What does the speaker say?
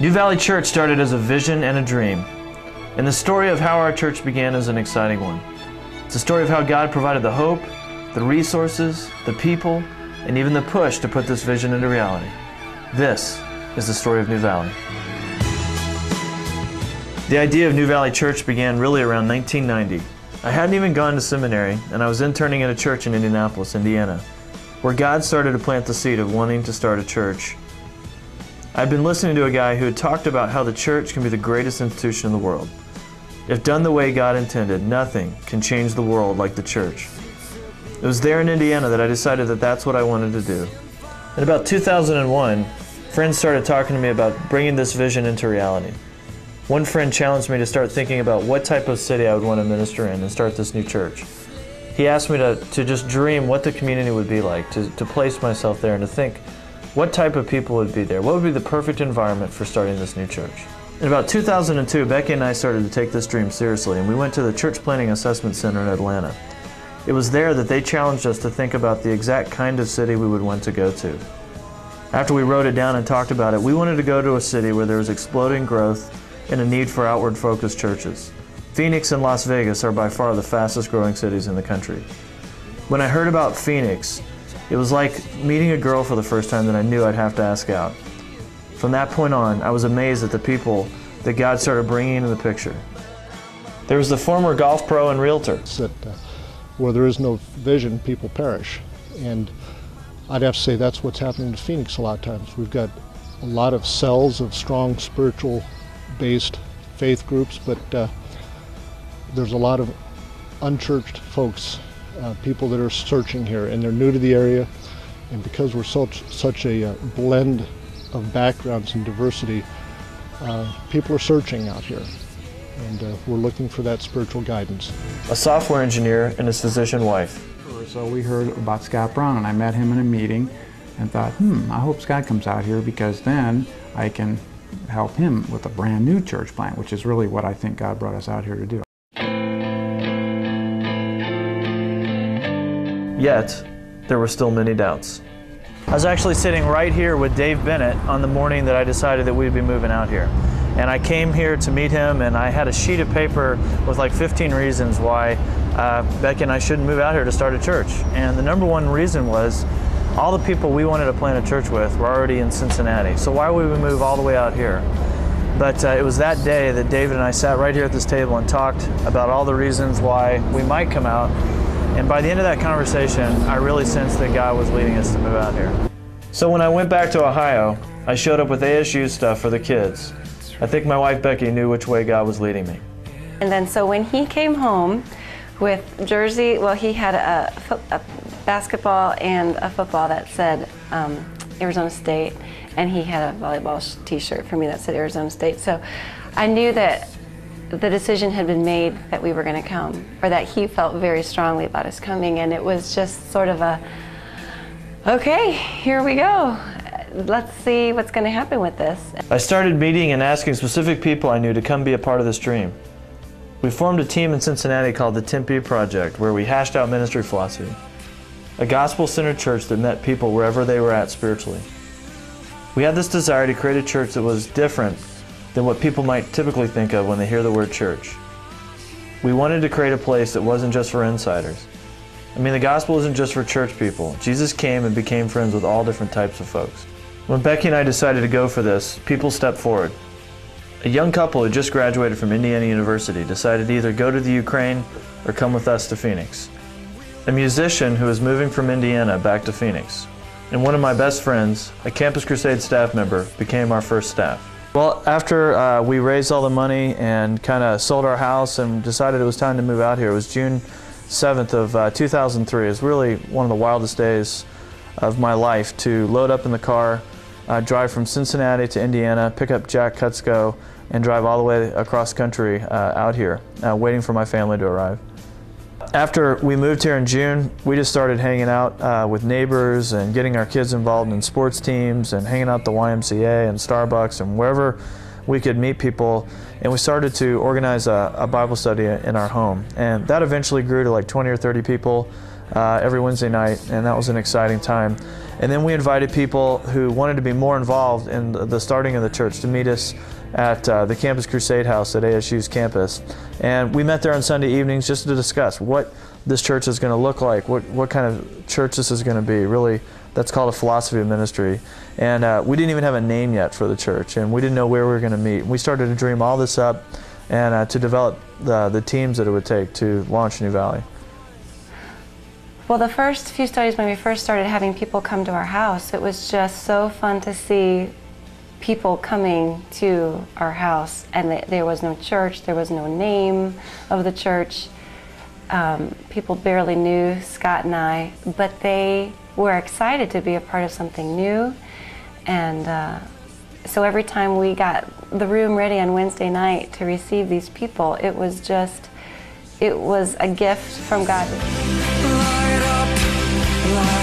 New Valley Church started as a vision and a dream. And the story of how our church began is an exciting one. It's a story of how God provided the hope, the resources, the people, and even the push to put this vision into reality. This is the story of New Valley. The idea of New Valley Church began really around 1990. I hadn't even gone to seminary, and I was interning at a church in Indianapolis, Indiana, where God started to plant the seed of wanting to start a church. I'd been listening to a guy who had talked about how the church can be the greatest institution in the world. If done the way God intended, nothing can change the world like the church. It was there in Indiana that I decided that that's what I wanted to do. In about 2001, friends started talking to me about bringing this vision into reality. One friend challenged me to start thinking about what type of city I would want to minister in and start this new church. He asked me to just dream what the community would be like, to place myself there and to think what type of people would be there, what would be the perfect environment for starting this new church. In about 2002, Becky and I started to take this dream seriously, and we went to the Church Planning Assessment Center in Atlanta. It was there that they challenged us to think about the exact kind of city we would want to go to. After we wrote it down and talked about it, we wanted to go to a city where there was exploding growth and a need for outward-focused churches. Phoenix and Las Vegas are by far the fastest-growing cities in the country. When I heard about Phoenix, it was like meeting a girl for the first time that I knew I'd have to ask out. From that point on, I was amazed at the people that God started bringing into the picture. There was the former golf pro and realtor. That where there is no vision, people perish. And I'd have to say that's what's happening to Phoenix a lot of times. We've got a lot of cells of strong spiritual-based faith groups, but there's a lot of unchurched folks, people that are searching here, and they're new to the area. And because we're such a blend of backgrounds and diversity, people are searching out here, and we're looking for that spiritual guidance. A software engineer and his physician wife. So we heard about Scott Brown, and I met him in a meeting and thought, I hope Scott comes out here, because then I can help him with a brand new church plant, which is really what I think God brought us out here to do. Yet, there were still many doubts. I was actually sitting right here with Dave Bennett on the morning that I decided that we'd be moving out here. And I came here to meet him, and I had a sheet of paper with like 15 reasons why Becky and I shouldn't move out here to start a church. And the number one reason was all the people we wanted to plant a church with were already in Cincinnati. So why would we move all the way out here? But it was that day that David and I sat right here at this table and talked about all the reasons why we might come out. And by the end of that conversation, I really sensed that God was leading us to move out here. So when I went back to Ohio, I showed up with ASU stuff for the kids. I think my wife Becky knew which way God was leading me. And then so when he came home with jersey, well, he had a basketball and a football that said Arizona State, and he had a volleyball t-shirt for me that said Arizona State. So I knew that the decision had been made that we were going to come, or that he felt very strongly about us coming, and it was just sort of a, okay, here we go. Let's see what's going to happen with this. I started meeting and asking specific people I knew to come be a part of this dream. We formed a team in Cincinnati called the Tempe Project, where we hashed out ministry philosophy, a gospel-centered church that met people wherever they were at spiritually. We had this desire to create a church that was different than what people might typically think of when they hear the word church. We wanted to create a place that wasn't just for insiders. I mean, the gospel isn't just for church people. Jesus came and became friends with all different types of folks. When Becky and I decided to go for this, people stepped forward. A young couple who just graduated from Indiana University decided to either go to the Ukraine or come with us to Phoenix. A musician who was moving from Indiana back to Phoenix. And one of my best friends, a Campus Crusade staff member, became our first staff. Well, after we raised all the money and kind of sold our house and decided it was time to move out here, it was June 7th of 2003. It was really one of the wildest days of my life to load up in the car, drive from Cincinnati to Indiana, pick up Jack Kutzko, and drive all the way across country out here, waiting for my family to arrive. After we moved here in June, we just started hanging out with neighbors and getting our kids involved in sports teams and hanging out at the YMCA and Starbucks and wherever we could meet people, and we started to organize a Bible study in our home. And that eventually grew to like 20 or 30 people every Wednesday night, and that was an exciting time. And then we invited people who wanted to be more involved in the starting of the church to meet us at the Campus Crusade House at ASU's campus. And we met there on Sunday evenings just to discuss what this church is going to look like, what kind of church this is going to be. Really, that's called a philosophy of ministry. And we didn't even have a name yet for the church, and we didn't know where we were going to meet. We started to dream all this up and to develop the teams that it would take to launch New Valley. Well, the first few studies when we first started having people come to our house, it was just so fun to see people coming to our house, and there was no church, there was no name of the church. People barely knew Scott and I, but they were excited to be a part of something new. And so every time we got the room ready on Wednesday night to receive these people, it was a gift from God. Light up, light